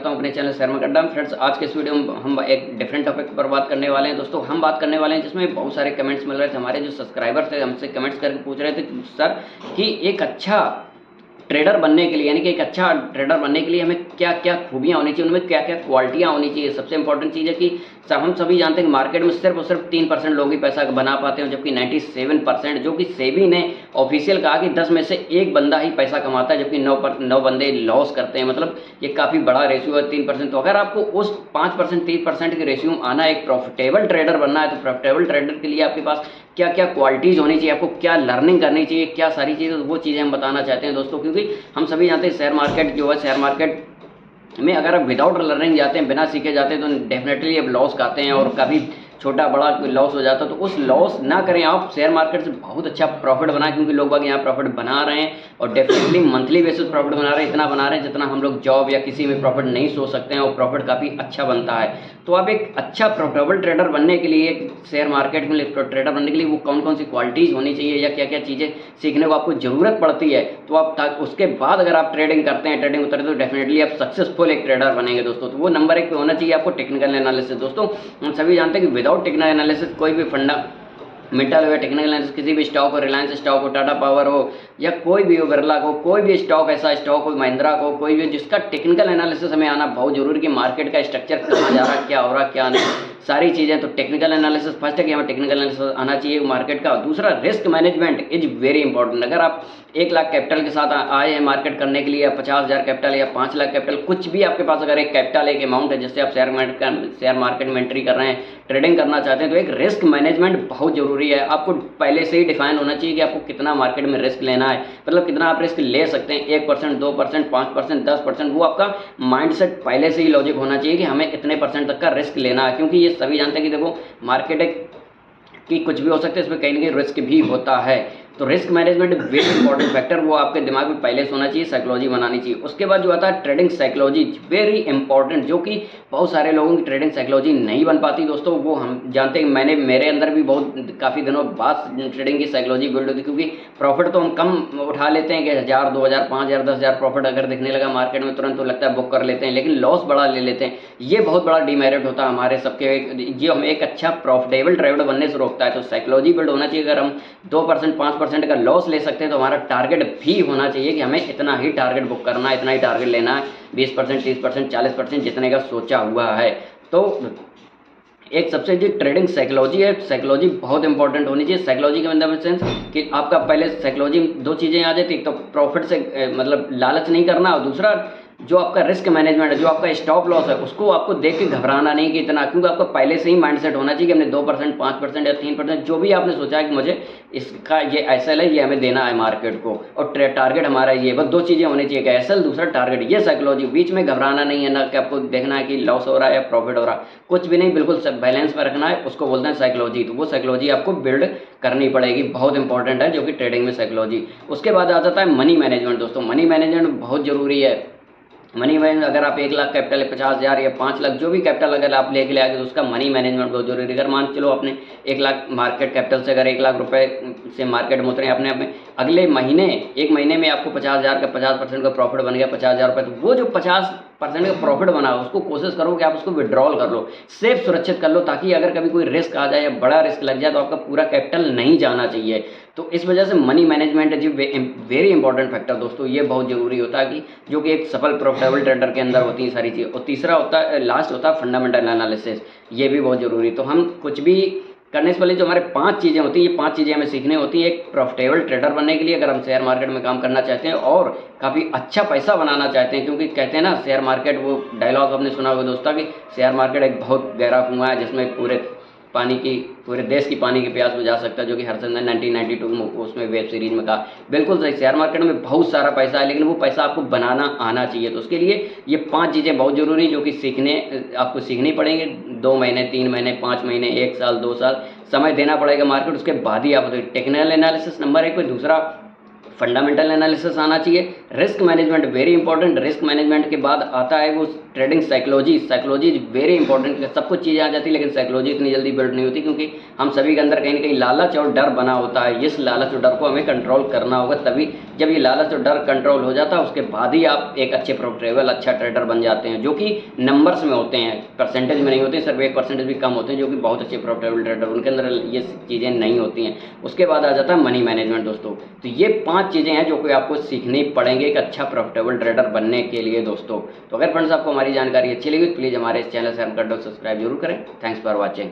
हूं अपने channel share market अड्डा में। फ्रेंड्स, आज के इस वीडियो में हम एक डिफरेंट टॉपिक पर बात करने वाले हैं। दोस्तों, हम बात करने वाले हैं जिसमें बहुत सारे कमेंट्स मिल रहे थे। हमारे जो सब्सक्राइबर थे हमसे कमेंट्स करके पूछ रहे थे सर कि एक अच्छा ट्रेडर बनने के लिए, यानी कि एक अच्छा ट्रेडर बनने के लिए हमें क्या क्या खूबियाँ होनी चाहिए, उनमें क्या क्या क्वालिटियाँ होनी चाहिए। सबसे इंपॉर्टेंट चीज़ है कि हम सभी जानते हैं कि मार्केट में सिर्फ और सिर्फ 3% लोग ही पैसा बना पाते हैं, जबकि 97%, जो कि सेबी ने ऑफिशियल कहा कि 10 में से एक बंदा ही पैसा कमाता है, जबकि 9 बंदे लॉस करते हैं। मतलब ये काफ़ी बड़ा रेशियो है 3%। तो अगर आपको उस 5% 30% के रेशियो में आना, एक प्रॉफिटेबल ट्रेडर बनना है, तो प्रॉफिटेबल ट्रेडर के लिए आपके पास क्या क्या क्वालिटीज़ होनी चाहिए, आपको क्या लर्निंग करनी चाहिए, क्या सारी चीज़ें, वो चीज़ें हम बताना चाहते हैं दोस्तों। क्योंकि हम सभी जानते हैं शेयर मार्केट जो है, शेयर मार्केट में अगर आप विदाउट लर्निंग जाते हैं, बिना सीखे जाते हैं, तो डेफिनेटली आप लॉस खाते हैं और कभी छोटा बड़ा लॉस हो जाता है। तो उस लॉस ना करें, आप शेयर मार्केट से बहुत अच्छा प्रॉफिट बनाएं, क्योंकि लोग बाग यहाँ प्रॉफिट बना रहे हैं और डेफिनेटली मंथली बेसिस प्रॉफिट बना रहे हैं। इतना बना रहे हैं जितना हम लोग जॉब या किसी में प्रॉफिट नहीं सोच सकते हैं, और प्रॉफिट काफ़ी अच्छा बनता है। तो आप एक अच्छा प्रॉफिटेबल ट्रेडर बनने के लिए, शेयर मार्केट में ट्रेडर बनने के लिए, वो कौन कौन सी क्वालिटीज़ होनी चाहिए या क्या क्या चीज़ें सीखने को आपको ज़रूरत पड़ती है, तो आप उसके बाद अगर आप ट्रेडिंग करते हैं, ट्रेडिंग उतरते, तो डेफिनेटली आप सक्सेसफुल एक ट्रेडर बनेंगे दोस्तों। तो वो नंबर 1 पे होना चाहिए आपको टेक्निकल एनालिसिस। दोस्तों, हम सभी जानते हैं कि विदाउट टेक्निकल एनालिसिस कोई भी फंडामेंटल हो या टेक्निकल एनालिसिस, किसी भी स्टॉक हो, रिलायंस स्टॉक हो, टाटा पावर हो, या कोई भी हो, बिरला को, कोई भी स्टॉक, ऐसा स्टॉक हो, महिंद्रा को, कोई भी, जिसका टेक्निकल एनालिसिस हमें आना बहुत जरूरी, कि मार्केट का स्ट्रक्चर कहाँ जा रहा है, क्या हो रहा, क्या नहीं, सारी चीज़ें। तो टेक्निकल एनालिसिस फर्स्ट है कि हमें टेक्निकल एनालिसिस आना चाहिए मार्केट का। दूसरा, risk management is very important. अगर आप 1 लाख कैपिटल के साथ आए हैं मार्केट करने के लिए, या 50,000 कैपिटल या 5 लाख कैपिटल, कुछ भी आपके पास अगर एक कैपिटल, एक अमाउंट है जिससे आप शेयर मार्केट में एंट्री कर रहे हैं, ट्रेडिंग करना चाहते हैं, तो एक रिस्क मैनेजमेंट बहुत जरूरी है। आपको पहले से ही डिफाइन होना चाहिए कि आपको कितना मार्केट में रिस्क लेना है, मतलब कितना आप रिस्क ले सकते हैं। 1%, 2%, 5%, 10%, वो आपका माइंडसेट पहले से ही लॉजिक होना चाहिए कि हमें इतने % तक का रिस्क लेना है। क्योंकि ये सभी जानते हैं कि देखो, मार्केट एक कि कुछ भी हो सकता है, इसमें कहीं ना कहीं रिस्क भी होता है। तो risk management very important factor, वो आपके दिमाग में पहले से होना चाहिए, साइकोलॉजी बनानी चाहिए। उसके बाद जो आता है ट्रेडिंग साइकोलॉजी, वेरी इंपॉर्टेंट, जो कि बहुत सारे लोगों की ट्रेडिंग साइकोलॉजी नहीं बन पाती दोस्तों। वो हम जानते हैं, मेरे अंदर भी बहुत काफ़ी दिनों बाद ट्रेडिंग की साइकोलॉजी बिल्ड होती, क्योंकि प्रॉफिट तो हम कम उठा लेते हैं कि 1,000, 2,000, 5,000, 10,000 प्रॉफिट अगर दिखने लगा मार्केट में तुरंत, तो लगता है बुक कर लेते हैं, लेकिन लॉस बड़ा ले लेते हैं। ये बहुत बड़ा डिमेरिट होता है हमारे सबके, जो हमें एक अच्छा प्रॉफिटेबल ट्रेडर बनने से रोकता है। तो साइकोलॉजी बिल्ड होना चाहिए। अगर हम 2%, 5% का लॉस ले सकते हैं, तो हमारा टारगेट भी होना चाहिए कि हमें इतना ही टारगेट बुक करना है, इतना ही टारगेट लेना है, 20%, 30%, 40%, जितने का सोचा हुआ है। तो एक सबसे जो ट्रेडिंग साइकोलॉजी है, साइकोलॉजी बहुत इंपॉर्टेंट होनी चाहिए। साइकोलॉजी के मतलब सेंस कि आपका पहले साइकोलॉजी में 2 चीज़ें आ जाती, तो प्रॉफिट से मतलब लालच नहीं करना, और दूसरा जो आपका रिस्क मैनेजमेंट है, जो आपका स्टॉप लॉस है, उसको आपको देख के घबराना नहीं कि इतना, क्योंकि आपका पहले से ही माइंडसेट होना चाहिए कि हमने 2%, 5% या 3%, जो भी आपने सोचा है कि मुझे इसका ये एसएल है, ये हमें देना है मार्केट को, और टारगेट हमारा ये, बस 2 चीज़ें होनी चाहिए, एसएल, दूसरा टारगेट। ये साइकोलॉजी, बीच में घबराना नहीं है ना, कि आपको देखना है कि लॉस हो रहा है या प्रॉफिट हो रहा है, कुछ भी नहीं, बिल्कुल सब बैलेंस में रखना है, उसको बोलते हैं साइकोलॉजी। तो वो साइकोलॉजी आपको बिल्ड करनी पड़ेगी, बहुत इंपॉर्टेंट है, जो कि ट्रेडिंग में साइकोलॉजी। उसके बाद आ जाता है मनी मैनेजमेंट। दोस्तों, मनी मैनेजमेंट बहुत जरूरी है। मनी मैनेजमेंट, अगर आप 1 लाख कैपिटल, 50,000 या 5 लाख, जो भी कैपिटल अगर आप लेके ले आगे, तो उसका मनी मैनेजमेंट बहुत जरूरी है। अगर मान चलो आपने 1 लाख मार्केट कैपिटल से, अगर 1 लाख रुपए से मार्केट में उतरे, अपने अगले महीने, 1 महीने में आपको 50,000 का 50% का प्रॉफिट बन गया, 50,000 रुपये, तो वो जो 50% का प्रॉफिट बना, उसको कोशिश करो कि आप उसको विड्रॉल कर लो, सेफ सुरक्षित कर लो, ताकि अगर कभी कोई रिस्क आ जाए या बड़ा रिस्क लग जाए, तो आपका पूरा कैपिटल नहीं जाना चाहिए। तो इस वजह से money management is very important factor दोस्तों, ये बहुत जरूरी होता है, कि जो कि एक सफल प्रॉफिटेबल ट्रेडर के अंदर होती है सारी चीज़। और तीसरा होता है, लास्ट होता है फंडामेंटल एनालिसिस, ये भी बहुत जरूरी। तो हम कुछ भी करने से पहले जो हमारे 5 चीज़ें होती हैं, ये 5 चीज़ें हमें सीखनी होती हैं एक प्रॉफिटेबल ट्रेडर बनने के लिए, अगर हम शेयर मार्केट में काम करना चाहते हैं और काफ़ी अच्छा पैसा बनाना चाहते हैं। क्योंकि कहते हैं ना, शेयर मार्केट, वो डायलॉग आपने सुना होगा दोस्तों, कि शेयर मार्केट एक बहुत गहरा कुआं है, जिसमें पूरे देश की पानी की प्यास बुझा सकता है, जो कि हरचंद ने 1992 में उसमें वेब सीरीज में कहा। बिल्कुल सही, शेयर मार्केट में बहुत सारा पैसा है, लेकिन वो पैसा आपको बनाना आना चाहिए। तो उसके लिए ये 5 चीज़ें बहुत जरूरी, जो कि आपको सीखनी पड़ेंगी। 2 महीने, 3 महीने, 5 महीने, 1 साल, 2 साल समय देना पड़ेगा मार्केट, उसके बाद ही आप टेक्निकल एनालिसिस नंबर 1 पे। दूसरा, फंडामेंटल एनालिसिस आना चाहिए। Risk management very important. Risk management के बाद आता है वो trading psychology. Psychology is very important. सब कुछ चीज़ें आ जाती है लेकिन साइकोलॉजी इतनी जल्दी बिल्ड नहीं होती, क्योंकि हम सभी के अंदर कहीं ना कहीं लालच और डर बना होता है। इस लालच और डर को हमें कंट्रोल करना होगा, तभी जब ये लालच और डर कंट्रोल हो जाता है उसके बाद ही आप एक अच्छे प्रॉफिटेबल अच्छा ट्रेडर बन जाते हैं, जो कि नंबर्स में होते हैं, परसेंटेज में नहीं होते। सिर्फ 1% भी कम होते हैं जो कि बहुत अच्छे प्रॉफिटेबल ट्रेडर, उनके अंदर ये चीज़ें नहीं होती हैं। उसके बाद आ जाता है मनी मैनेजमेंट दोस्तों। तो ये 5 चीज़ें हैं जो कि आपको सीखनी पड़ेंगे एक अच्छा प्रॉफिटेबल ट्रेडर बनने के लिए दोस्तों। तो अगर फ्रेंड्स आपको हमारी जानकारी अच्छी लगी तो प्लीज़ हमारे इस चैनल से हम कर दो सब्सक्राइब जरूर करें। Thanks for watching.